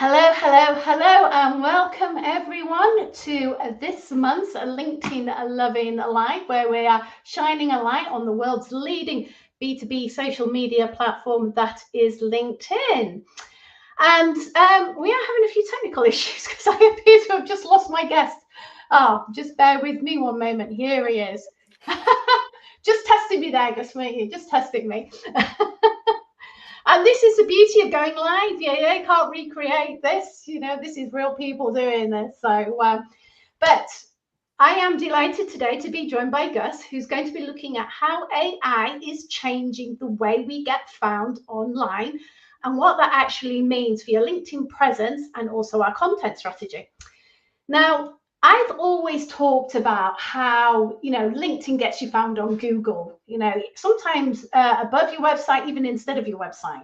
Hello, hello, hello, and welcome everyone to this month's LinkedIn Loving Live, where we are shining a light on the world's leading B2B social media platform that is LinkedIn. And we are having a few technical issues because I appear to have just lost my guest. Oh, just bear with me one moment. Here he is. Just testing me there, Gus, just testing me. And this is the beauty of going live. Yeah, you can't recreate this. You know, this is real people doing this. So, but I am delighted today to be joined by Gus, who's going to be looking at how AI is changing the way we get found online and what that actually means for your LinkedIn presence and also our content strategy. Now, I've always talked about how, LinkedIn gets you found on Google, sometimes above your website, even instead of your website.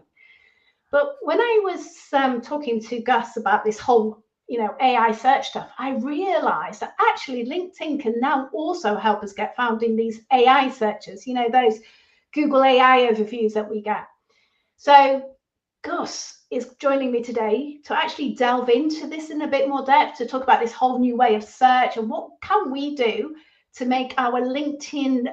But when I was talking to Gus about this whole, AI search stuff, I realized that actually LinkedIn can now also help us get found in these AI searches, those Google AI overviews that we get. So Gus is joining me today to actually delve into this in a bit more depth, to talk about this whole new way of search and what can we do to make our LinkedIn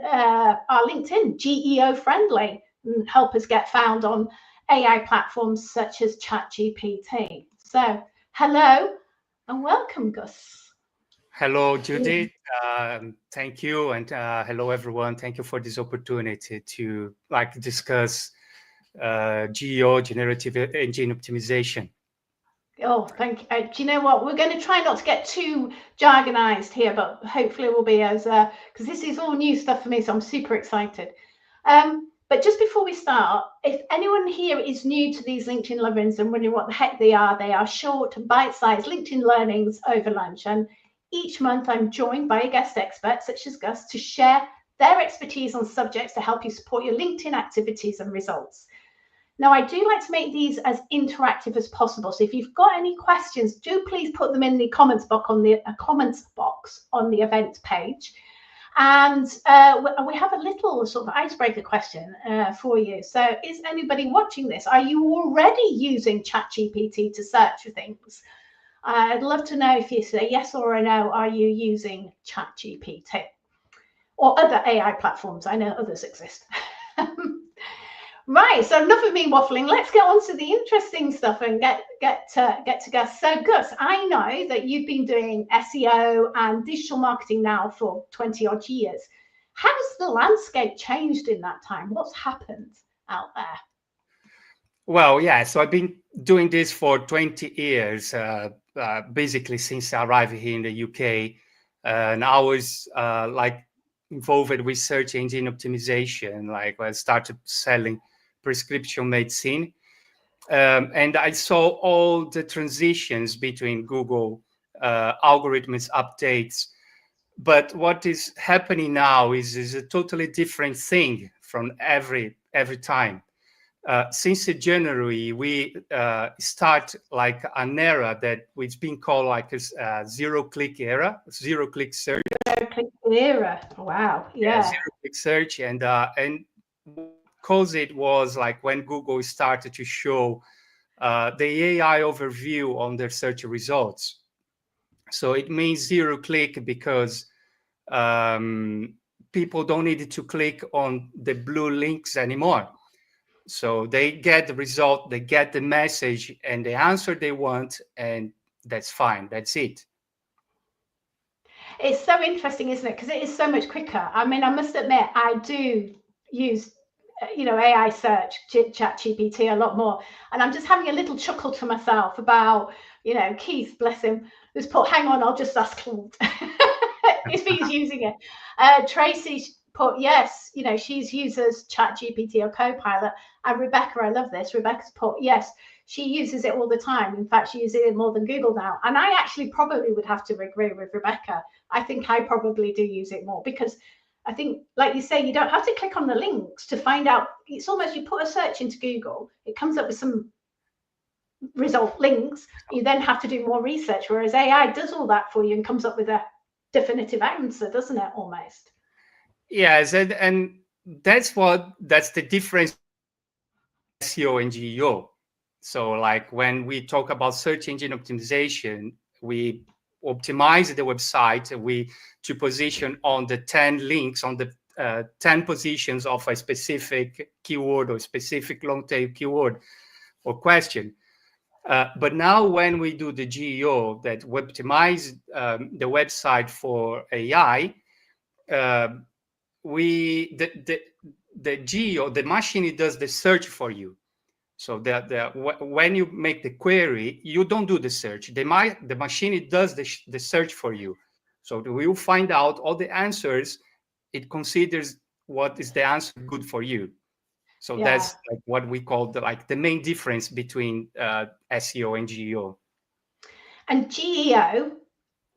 GEO friendly and help us get found on AI platforms such as ChatGPT. So hello and welcome, Gus. Hello, Judith. Thank you, and hello everyone. Thank you for this opportunity to discuss GEO, generative engine optimization. Oh, thank you. Do you know what? We're going to try not to get too jargonized here, but hopefully we'll be as, because this is all new stuff for me, so I'm super excited. But just before we start, if anyone here is new to these LinkedIn Lovins and wondering what the heck they are short, bite-sized LinkedIn learnings over lunch. And each month I'm joined by a guest expert, such as Gus, to share their expertise on subjects to help you support your LinkedIn activities and results. Now, I do like to make these as interactive as possible. So if you've got any questions, do please put them in the comments box on the event page. And we have a little sort of icebreaker question for you. So is anybody watching this? Are you already using ChatGPT to search for things? I'd love to know if you say yes or a no, are you using ChatGPT or other AI platforms? I know others exist. Right, so enough of me waffling. Let's get on to the interesting stuff and get to Gus. So Gus, I know that you've been doing SEO and digital marketing now for 20 odd years. How's the landscape changed in that time? What's happened out there? Well, yeah, so I've been doing this for 20 years, basically since I arrived here in the UK. And I was involved with search engine optimization, I started selling prescription medicine. And I saw all the transitions between Google algorithms updates. But what is happening now is a totally different thing from every time. Since January, we start an era that it's been called a zero-click era, zero-click search. Zero-click era, wow, yeah. Zero-click search, and cause it was when Google started to show the AI overview on their search results. So it means zero-click because people don't need to click on the blue links anymore. So they get the result, they get the message and the answer they want, and that's fine. That's it. It's so interesting, isn't it? Because it is so much quicker. I mean, I must admit, I do use, AI search, ChatGPT a lot more. And I'm just having a little chuckle to myself about, Keith, bless him, who's put, hang on, I'll just ask Claude if he's using it. Tracy put, yes, she uses ChatGPT or Copilot. And Rebecca, I love this. Rebecca's put, yes, she uses it all the time. In fact, she uses it more than Google now. And I actually probably would have to agree with Rebecca. I think I probably do use it more because I think, like you say, you don't have to click on the links to find out. It's almost, you put a search into Google, it comes up with some result links. You then have to do more research, whereas AI does all that for you and comes up with a definitive answer, doesn't it, almost? Yes, and that's the difference SEO and GEO. So like when we talk about search engine optimization, we optimize the website to position on the 10 links on the 10 positions of a specific keyword or specific long tail keyword or question. But now when we do the GEO, that we optimize the website for AI, the GEO, the machine, it does the search for you. So when you make the query, you don't do the search. The machine, it does the search for you. So we will find out all the answers. It considers what is the answer good for you. So that's like what we call the main difference between SEO and GEO. And GEO,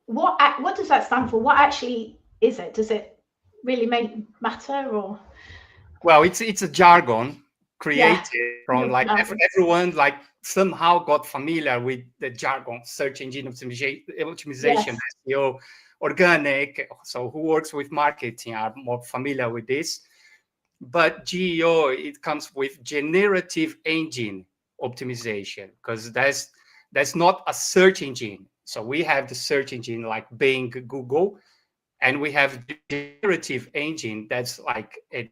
what does that stand for? What actually is it? Does it really matter, or? Well, it's a jargon created from like everyone like somehow got familiar with the jargon, search engine optimization, SEO, organic. So who works with marketing are more familiar with this. But GEO, it comes with generative engine optimization, because that's not a search engine. So we have the search engine like Bing, Google, and we have the generative engine that's like a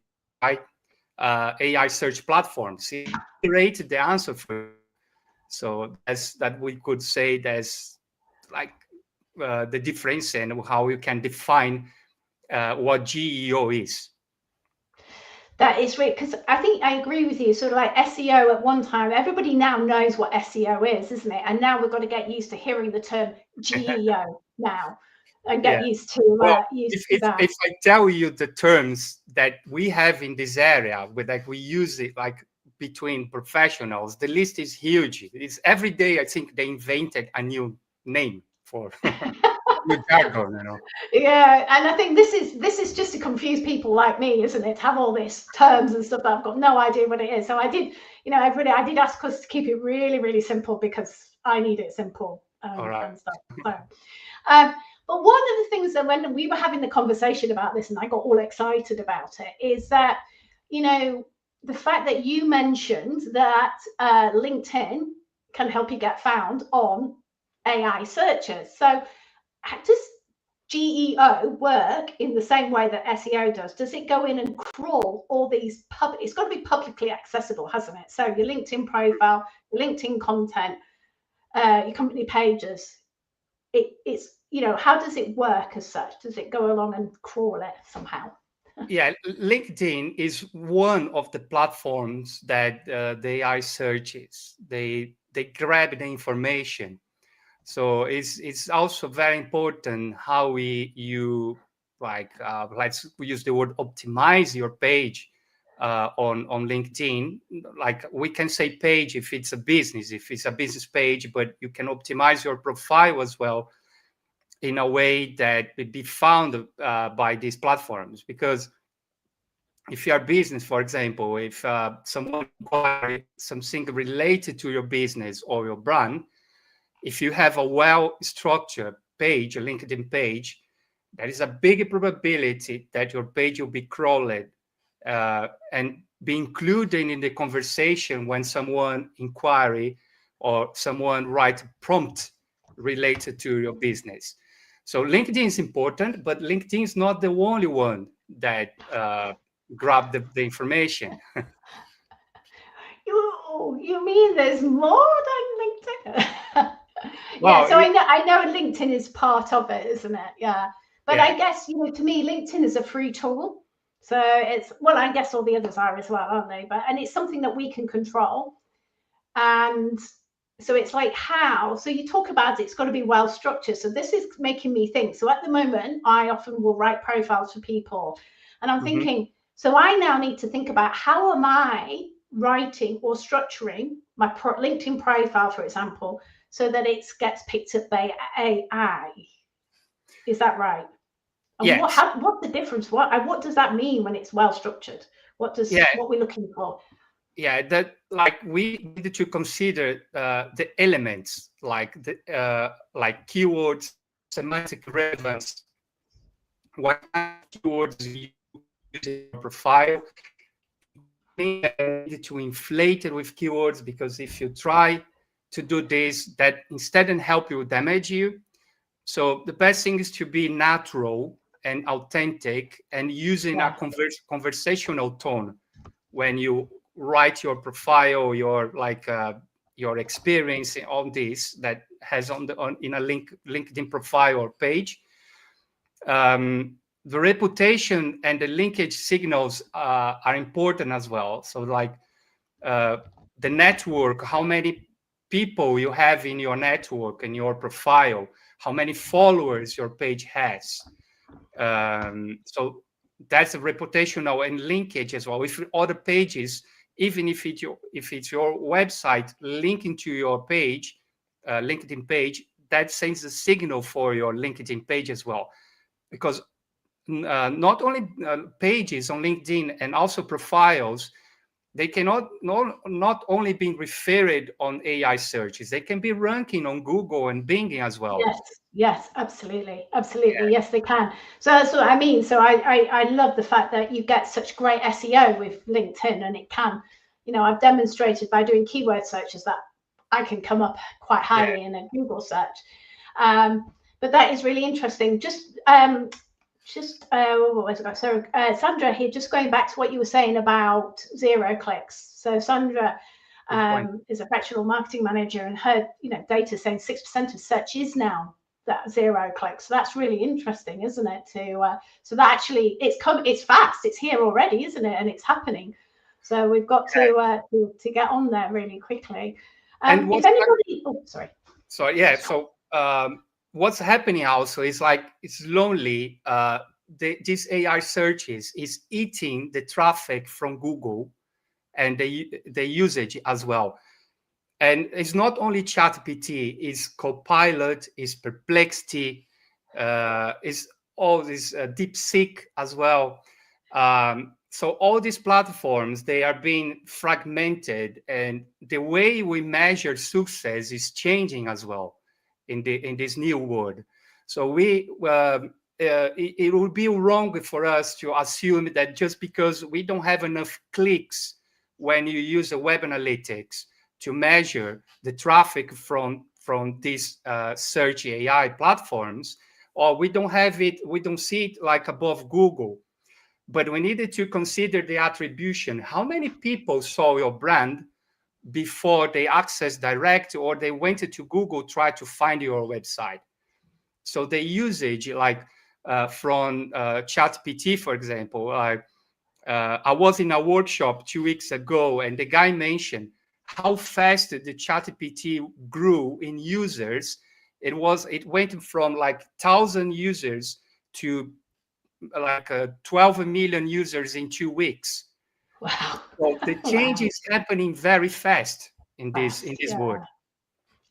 AI search platforms. It generated the answer for you. So that we could say that's like the difference and how you can define what GEO is. That is right, because I think I agree with you. Sort of like SEO at one time, everybody now knows what SEO is, isn't it? And now we've got to get used to hearing the term GEO now and get used to that. If I tell you the terms that we have in this area, we use it like between professionals, the list is huge. It's every day. I think they invented a new name for new jargon, you know. Yeah, and I think this is just to confuse people like me, isn't it? To have all these terms and stuff that I've got no idea what it is. So I did, I did ask us to keep it really, really simple because I need it simple and stuff. So, but one of the things that when we were having the conversation about this, and I got all excited about it, is that the fact that you mentioned that LinkedIn can help you get found on AI searches. So does GEO work in the same way that SEO does? Does it go in and crawl all these it's got to be publicly accessible, hasn't it? So your LinkedIn profile, your LinkedIn content, your company pages, it's how does it work as such? Does it go along and crawl it somehow? Yeah, LinkedIn is one of the platforms that the AI searches. They grab the information. So it's also very important how we let's use the word optimize your page on LinkedIn. Like we can say page if it's a business page, but you can optimize your profile as well in a way that it be found by these platforms. Because if you are business, for example, if someone inquires something related to your business or your brand, if you have a well-structured page, a LinkedIn page, there is a big probability that your page will be crawled and be included in the conversation when someone inquiry or someone write a prompt related to your business. So LinkedIn is important, but LinkedIn is not the only one that grab the information. You mean there's more than LinkedIn? Well, yeah, so I know LinkedIn is part of it, isn't it? Yeah. But I guess, to me, LinkedIn is a free tool. So I guess all the others are as well, aren't they? And it's something that we can control. And so it's like so you talk about it's got to be well structured. So this is making me think. So at the moment, I often will write profiles for people. And I'm thinking, so I now need to think about how am I writing or structuring my LinkedIn profile, for example, so that it gets picked up by AI. Is that right? And yes. what's the difference? What does that mean when it's well structured? What we're looking for? Yeah, that we need to consider the elements like keywords, semantic relevance, what kind of keywords you use in your profile, need to inflate it with keywords, because if you try to do this, that instead of help you, damage you. So the best thing is to be natural and authentic, and using a conversational tone when you write your profile, your experience on this that has in a LinkedIn profile or page. The reputation and the linkage signals are important as well. So like the network, how many people you have in your network and your profile, how many followers your page has. So that's a reputational and linkage as well. With other pages, even if it's your website linking to your page, LinkedIn page, that sends a signal for your LinkedIn page as well. Because not only pages on LinkedIn and also profiles, they cannot not only be referred on AI searches, they can be ranking on Google and Bing as well. Yes, absolutely. Yeah. Yes, they can. So that's what I mean. So I love the fact that you get such great SEO with LinkedIn, and it can, I've demonstrated by doing keyword searches that I can come up quite highly in a Google search. But that is really interesting. Where's it go? So Sandra here, just going back to what you were saying about 0 clicks. So Sandra is a fractional marketing manager, and her data saying 6% of search is now that 0 clicks. So that's really interesting, isn't it? So that actually it's fast, it's here already, isn't it? And it's happening. So we've got to get on there really quickly. If anybody, So what's happening also is like it's lonely. These AI searches is eating the traffic from Google and the usage as well. And it's not only ChatGPT, it's Copilot, it's Perplexity, it's all this DeepSeek as well. So all these platforms, they are being fragmented, and the way we measure success is changing as well in this new world. So it would be wrong for us to assume that just because we don't have enough clicks when you use the web analytics to measure the traffic from these search AI platforms, or we don't see it like above Google. But we needed to consider the attribution. How many people saw your brand before they accessed direct, or they went to Google, try to find your website? So the usage, like from ChatGPT, for example, I was in a workshop 2 weeks ago, and the guy mentioned how fast the ChatGPT grew in users. It went from like 1,000 users to like 12 million users in 2 weeks. Wow! So the change is happening very fast in this world.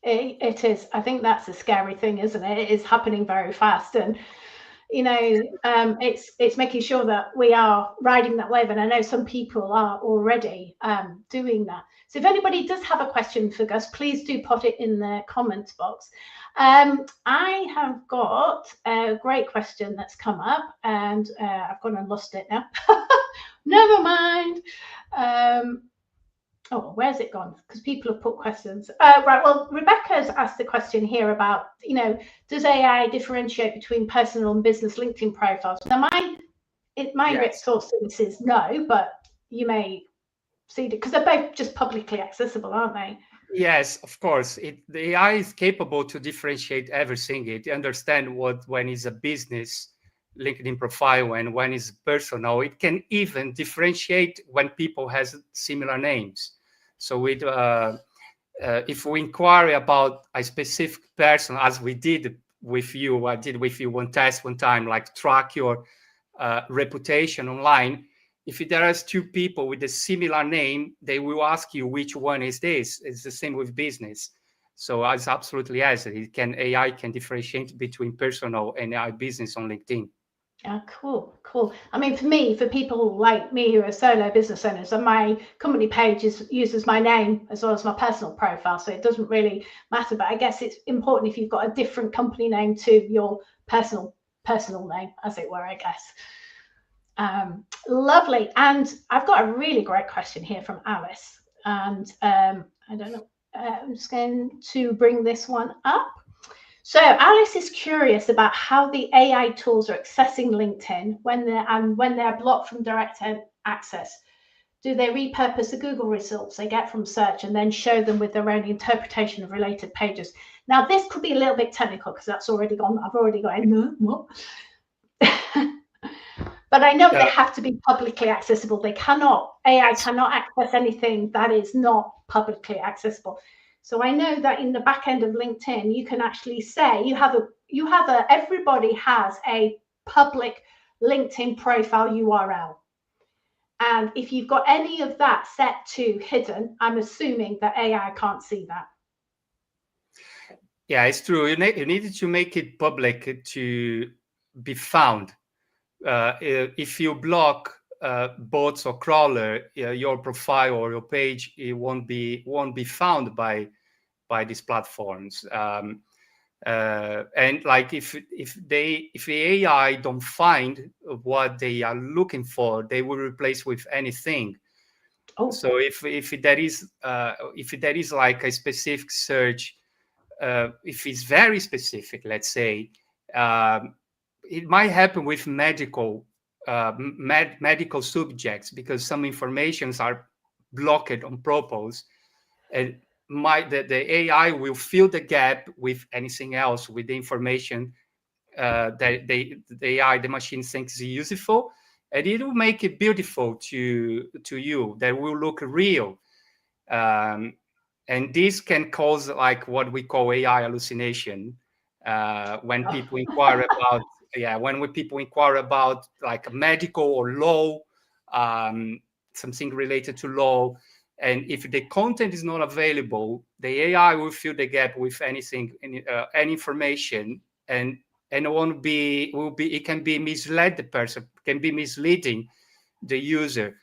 It is. I think that's a scary thing, isn't it? It is happening very fast, and it's making sure that we are riding that wave. And I know some people are already doing that. So if anybody does have a question for Gus, please do put it in the comments box. I have got a great question that's come up, and I've gone and lost it now. Never mind. Oh, where's it gone? Because people have put questions. Right. Well, Rebecca's asked the question here about, does AI differentiate between personal and business LinkedIn profiles? Now, my thoughts to this is no, but you may see it because they're both just publicly accessible, aren't they? Yes, of course. The AI is capable to differentiate everything. It understands when it's a business LinkedIn profile and when it's personal. It can even differentiate when people has similar names. So if we inquire about a specific person, as we did with you, I did with you one test one time, like track your reputation online. If there are 2 people with a similar name, they will ask you which one is this. It's the same with business. So it's absolutely yes. AI can differentiate between personal and AI business on LinkedIn. Yeah, cool. I mean, for people like me who are solo business owners, and my company page uses my name as well as my personal profile, so it doesn't really matter. But I guess it's important if you've got a different company name to your personal name, as it were, I guess. Lovely. And I've got a really great question here from Alice. And I don't know, I'm just going to bring this one up. So Alice is curious about how the AI tools are accessing LinkedIn when they're blocked from direct access. Do they repurpose the Google results they get from search and then show them with their own interpretation of related pages? Now, this could be a little bit technical because that's already gone. I've already got what? But I know they have to be publicly accessible. AI cannot access anything that is not publicly accessible. So I know that in the back end of LinkedIn, you can actually say everybody has a public LinkedIn profile URL. And if you've got any of that set to hidden, I'm assuming that AI can't see that. Yeah, it's true. You needed to make it public to be found. If you block bots or crawler, your profile or your page, it won't be found by these platforms. And like if the AI don't find what they are looking for, they will replace with anything. Oh. So if there is like a specific search, if it's very specific, let's say, it might happen with medical subjects because some informations are blocked on purpose, and the AI will fill the gap with anything else, with the information that the machine thinks is useful, and it will make it beautiful to you. That will look real, and this can cause like what we call AI hallucination when people inquire about when people inquire about like medical or law, something related to law. And if the content is not available, the AI will fill the gap with anything, any information, and it can be misled the person, can be misleading the user.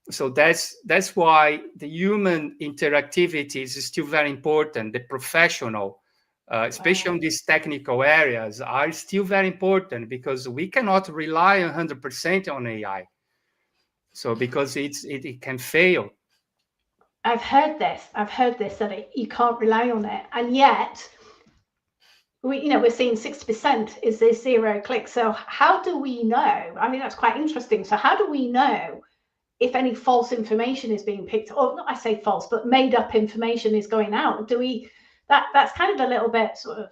So that's why the human interactivity is still very important. The professional, especially on these technical areas, are still very important because we cannot rely 100% on AI. So because it can fail. I've heard this that you can't rely on it, and yet we're seeing 60% is this zero click. So how do we know? I mean, that's quite interesting. So how do we know if any false information is being picked, or not I say false, but made up information is going out? That's kind of a little bit sort of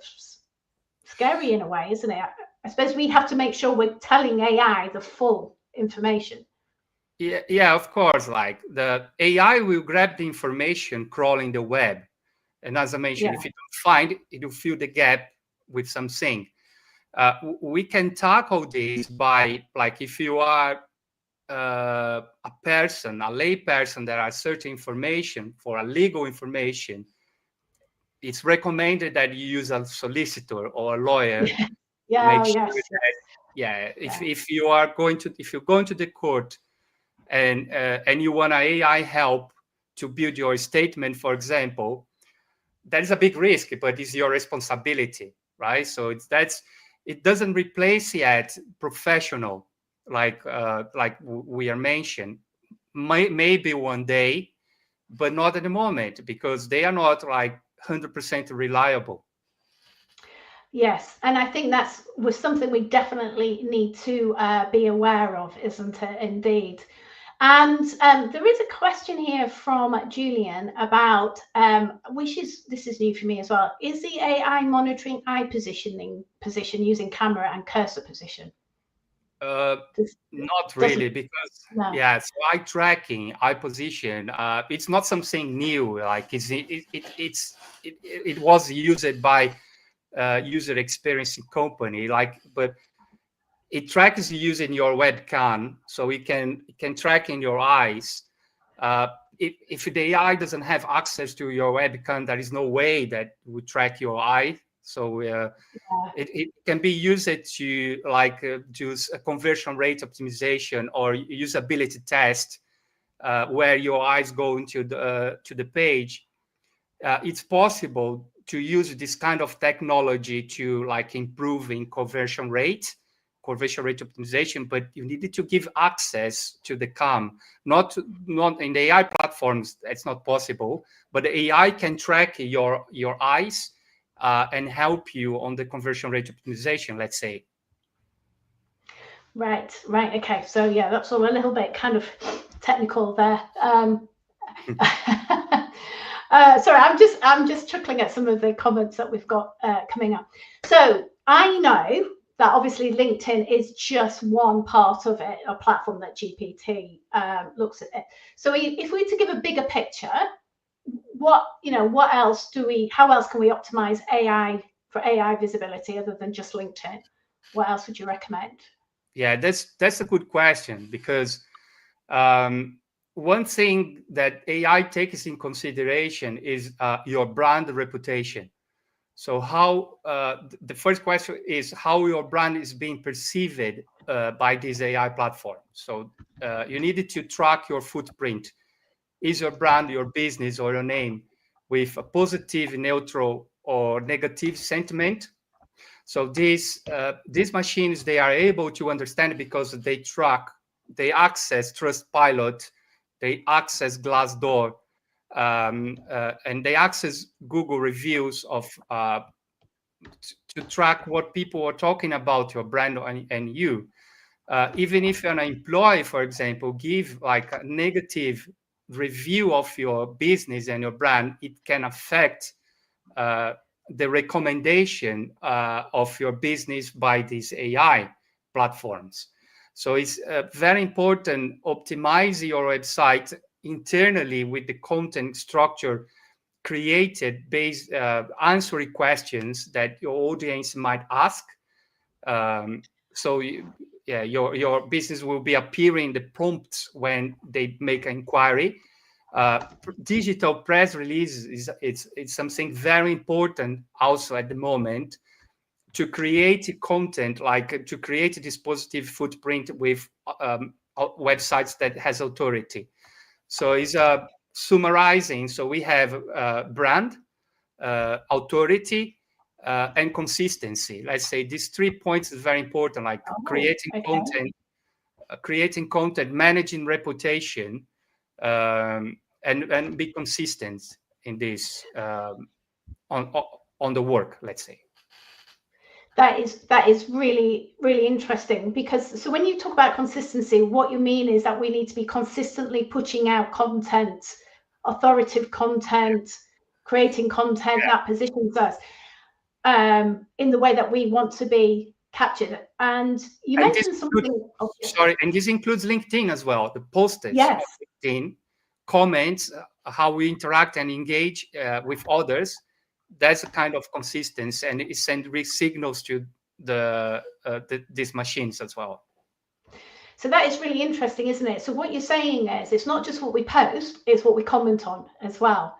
scary in a way, isn't it? I suppose we have to make sure we're telling AI the full information. Yeah, of course. Like the AI will grab the information crawling the web. And as I mentioned, if you don't find it, it will fill the gap with something. We can tackle this by, like, if you are a lay person that are searching information for a legal information, it's recommended that you use a solicitor or a lawyer. If you're going to the court and you want AI help to build your statement, for example, that is a big risk, but it's your responsibility, right? So it doesn't replace yet professional, like we are mentioned. Maybe one day, but not at the moment, because they are not like 100% reliable. Yes, and I think was something we definitely need to be aware of, isn't it? Indeed. And there is a question here from Julian about, this is new for me as well. Is the AI monitoring eye position using camera and cursor position? Not really, because so eye tracking, eye position, it's not something new. Like it was used by user experiencing company, but it tracks you using your webcam, so it can track in your eyes. If the AI doesn't have access to your webcam, there is no way that would track your eye. So it can be used to do a conversion rate optimization or usability test, where your eyes go into to the page. It's possible to use this kind of technology to improving conversion rate conversion rate optimization, but you needed to give access to the CAM. Not in the AI platforms, it's not possible, but the AI can track your eyes and help you on the conversion rate optimization, let's say. Right. Okay. So yeah, that's all a little bit kind of technical there. Sorry, I'm just chuckling at some of the comments that we've got coming up. So I know that obviously LinkedIn is just one part of it, a platform that GPT looks at it. So if we were to give a bigger picture, how else can we optimize AI for AI visibility other than just LinkedIn? What else would you recommend? Yeah, that's a good question, because one thing that AI takes in consideration is your brand reputation. So how the first question is how your brand is being perceived by this AI platform. So you needed to track your footprint. Is your brand, your business, or your name with a positive, neutral, or negative sentiment? So these machines, they are able to understand because they access Trustpilot, they access Glassdoor, and they access Google reviews to track what people are talking about your brand and you. Even if an employee, for example, give like a negative review of your business and your brand, it can affect the recommendation of your business by these AI platforms. So it's very important optimize your website internally with the content structure created based answering questions that your audience might ask. So your business will be appearing the prompts when they make an inquiry. Digital press release it's something very important also at the moment to create content, like to create this positive footprint with websites that has authority. So it's summarizing. So we have brand, authority, and consistency. Let's say these 3 points is very important, like creating content, managing reputation, and be consistent in this on the work, let's say. That is really, really interesting, because so when you talk about consistency, what you mean is that we need to be consistently pushing out content, authoritative content, creating content that positions us in the way that we want to be captured. And you mentioned something. Sorry, and this includes LinkedIn as well. The postage, yes, LinkedIn, comments, how we interact and engage with others. That's a kind of consistency, and it sends signals to these machines as well. So that is really interesting, isn't it? So what you're saying is it's not just what we post, it's what we comment on as well.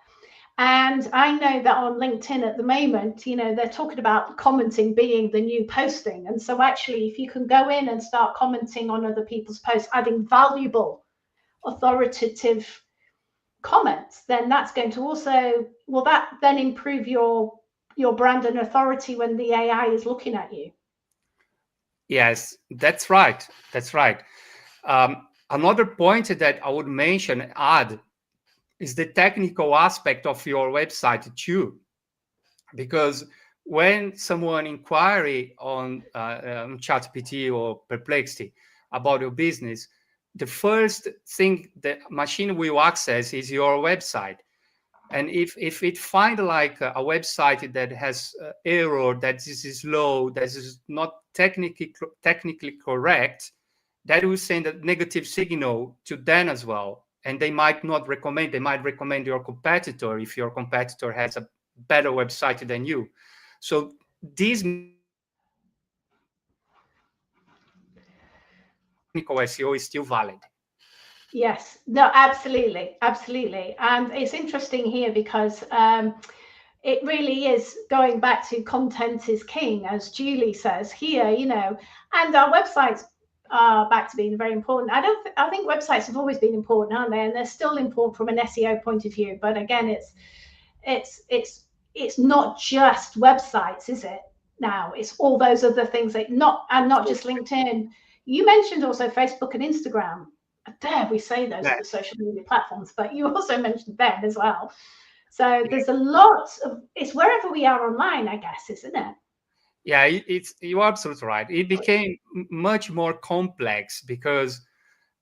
And I know that on LinkedIn at the moment, they're talking about commenting being the new posting. And so actually, if you can go in and start commenting on other people's posts, adding valuable, authoritative comments, then that's going to also, will that then improve your brand and authority when the AI is looking at you? Yes, that's right. That's right. Another point that I would add is the technical aspect of your website too, because when someone inquiry on ChatGPT or Perplexity about your business, the first thing the machine will access is your website. And if it find like a website that has error, that this is slow, that is not technically correct, that will send a negative signal to them as well. And they might not recommend, they might recommend your competitor if your competitor has a better website than you. So these technical SEO is still valid. Yes, no, absolutely. And it's interesting here because it really is going back to content is king, as Julie says here, and our websites are back to being very important. I think websites have always been important, aren't they? And they're still important from an SEO point of view. But again, it's not just websites, is it? now. It's all those other things that not just LinkedIn. You mentioned also Facebook and Instagram. Dare we say those are the social media platforms, but you also mentioned them as well. So there's a lot of, it's wherever we are online, I guess, isn't it? Yeah, you're absolutely right. It became much more complex because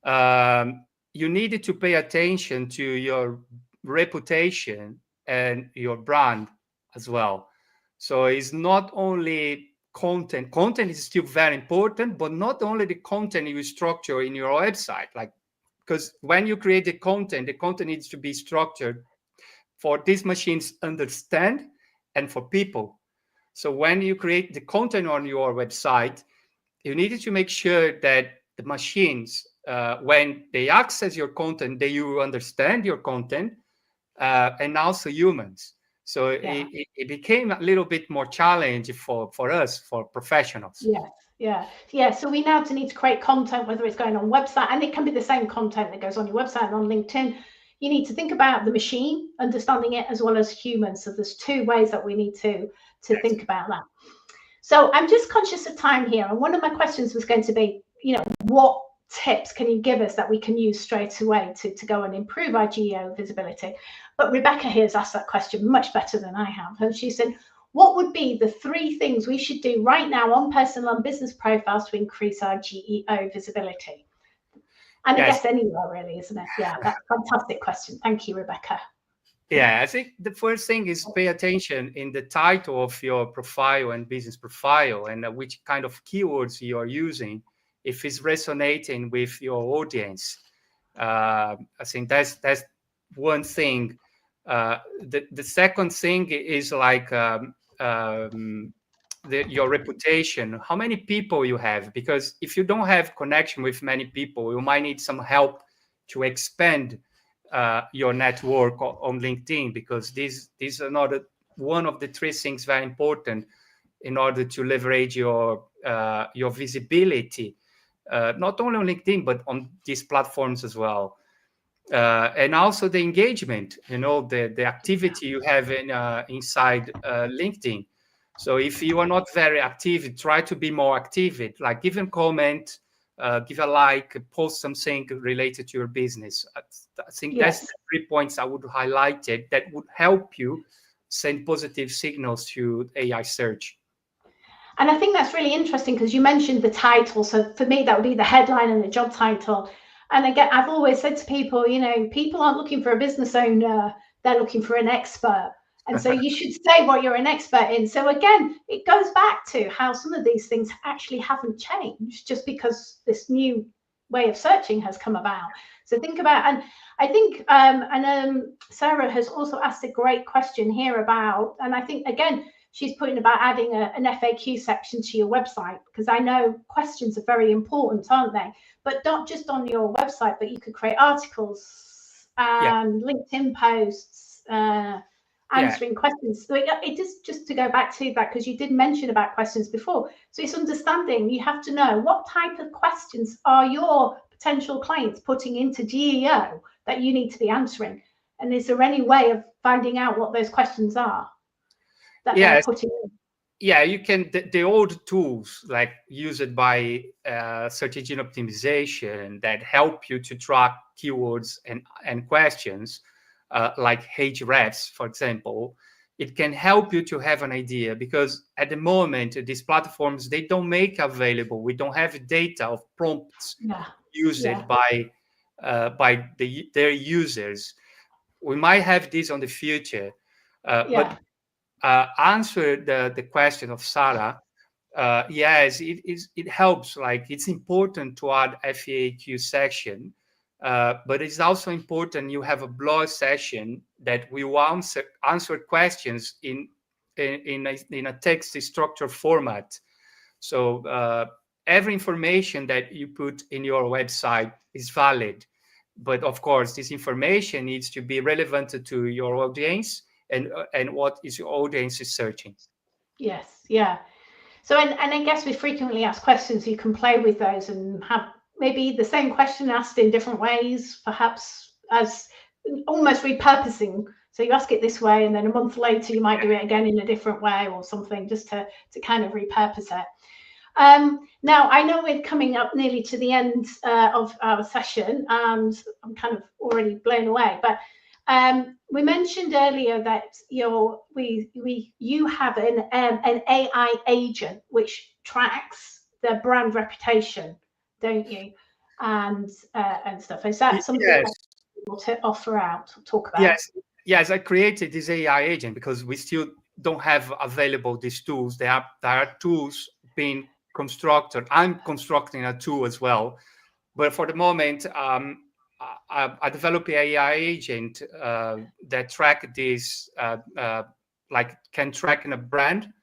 you needed to pay attention to your reputation and your brand as well. So it's not only content. Content is still very important, but not only the content you structure in your website. Like, because when you create the content needs to be structured for these machines understand and for people. So when you create the content on your website, you needed to make sure that the machines, when they access your content, they you understand your content, and also humans. So it became a little bit more challenging for us, for professionals. Yeah. So we now need to create content, whether it's going on website, and it can be the same content that goes on your website and on LinkedIn. You need to think about the machine, understanding it, as well as humans. So there's two ways that we need to think about that. So I'm just conscious of time here. And one of my questions was going to be, what tips can you give us that we can use straight away to go and improve our geo visibility? But Rebecca here has asked that question much better than I have. And she said, what would be the 3 things we should do right now on personal and business profiles to increase our GEO visibility? And I guess anywhere really, isn't it? Yeah, that's a fantastic question. Thank you, Rebecca. Yeah, I think the first thing is pay attention in the title of your profile and business profile, and which kind of keywords you are using, if it's resonating with your audience. I think that's one thing. The second thing is like your reputation, how many people you have, because if you don't have connection with many people, you might need some help to expand your network on LinkedIn, because these are not one of the 3 things very important in order to leverage your visibility, not only on LinkedIn but on these platforms as well, and also the engagement, the activity you have inside LinkedIn. So if you are not very active, try to be more active. Like give a comment, give a like, post something related to your business. I think that's the 3 points I would highlight it that would help you send positive signals to AI search. And I think that's really interesting because you mentioned the title. So for me, that would be the headline and the job title. And again, I've always said to people, people aren't looking for a business owner, they're looking for an expert. And so you should say what you're an expert in. So again, it goes back to how some of these things actually haven't changed just because this new way of searching has come about. So think about, and I think, Sarah has also asked a great question here about, and I think, again, she's putting about adding an FAQ section to your website, because I know questions are very important, aren't they? But not just on your website, but you could create articles and LinkedIn posts, answering questions. So it is just to go back to that, because you did mention about questions before. So it's understanding, you have to know what type of questions are your potential clients putting into GEO that you need to be answering. And is there any way of finding out what those questions are that they're putting in? Yeah, you can, the old tools like used by search engine optimization that help you to track keywords and questions, like Ahrefs, for example, it can help you to have an idea, because at the moment, these platforms, they don't make available, we don't have data of prompts used by their users. We might have this on the future, but answer the question of Sarah. Yes, it helps. Like, it's important to add FAQ section, but it's also important you have a blog session that will answer questions in a text structure format. So every information that you put in your website is valid, but of course this information needs to be relevant to your audience and what is your audience is searching. Yes, yeah. So, and I guess with frequently asked questions, you can play with those and have maybe the same question asked in different ways, perhaps as almost repurposing. So you ask it this way, and then a month later you might do it again in a different way or something, just to kind of repurpose it. Now, I know we're coming up nearly to the end of our session, and I'm kind of already blown away. But we mentioned earlier that you have an AI agent which tracks their brand reputation, don't you? And stuff. Is that something that you want to offer out, talk about? Yes. I created this AI agent because we still don't have available these tools. There are tools being constructed. I'm constructing a tool as well, but for the moment, I developed an AI agent that track this, like can track in a brand,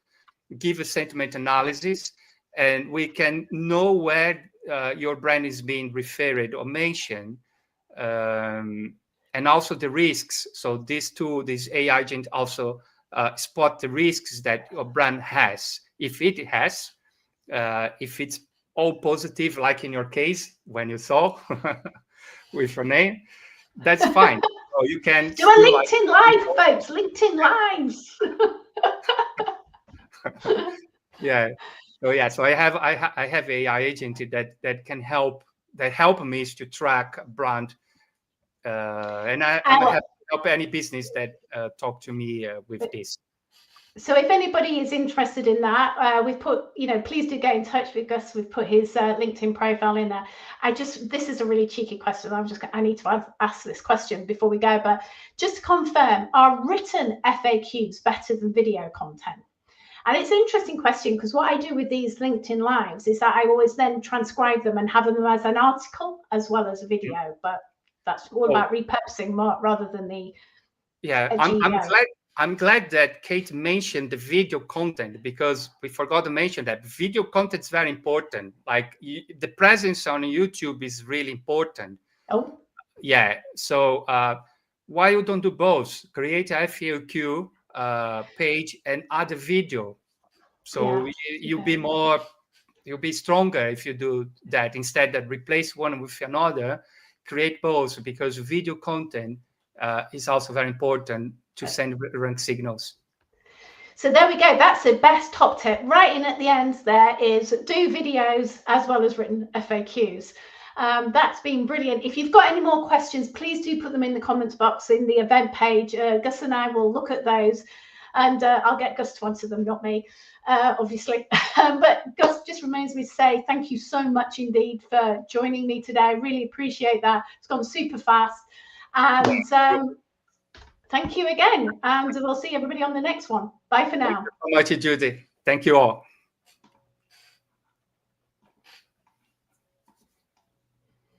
give a sentiment analysis, and we can know where your brand is being referred or mentioned, and also the risks. So this tool, this AI agent, also spot the risks that your brand has. If it has, if it's all positive, like in your case when you saw with your name, that's fine. So you can do a LinkedIn Live, folks. LinkedIn Lives. So I have AI agent that can help me to track brand, and I have help any business that talk to me with this. So if anybody is interested in that, we've put, please do get in touch with Gus. We've put his LinkedIn profile in there. This is a really cheeky question. I need to ask this question before we go, but just to confirm, are written FAQs better than video content? And it's an interesting question, because what I do with these LinkedIn Lives is that I always then transcribe them and have them as an article as well as a video, but that's all about repurposing more rather than the... I'm glad that Kate mentioned the video content, because we forgot to mention that video content is very important. Like the presence on YouTube is really important. Oh. Yeah. So why you don't do both? Create a FAQ page and add a video. So you'll be stronger if you do that, instead of replace one with another. Create both, because video content is also very important to send rank signals. So there we go. That's the best top tip. Right in at the end there is do videos as well as written FAQs. That's been brilliant. If you've got any more questions, please do put them in the comments box in the event page. Gus and I will look at those, and I'll get Gus to answer them, not me, obviously. But Gus, just remains me to say thank you so much indeed for joining me today. I really appreciate that. It's gone super fast. And thank you again, and we'll see everybody on the next one. Bye for now. Thank you so much, Judy. Thank you all.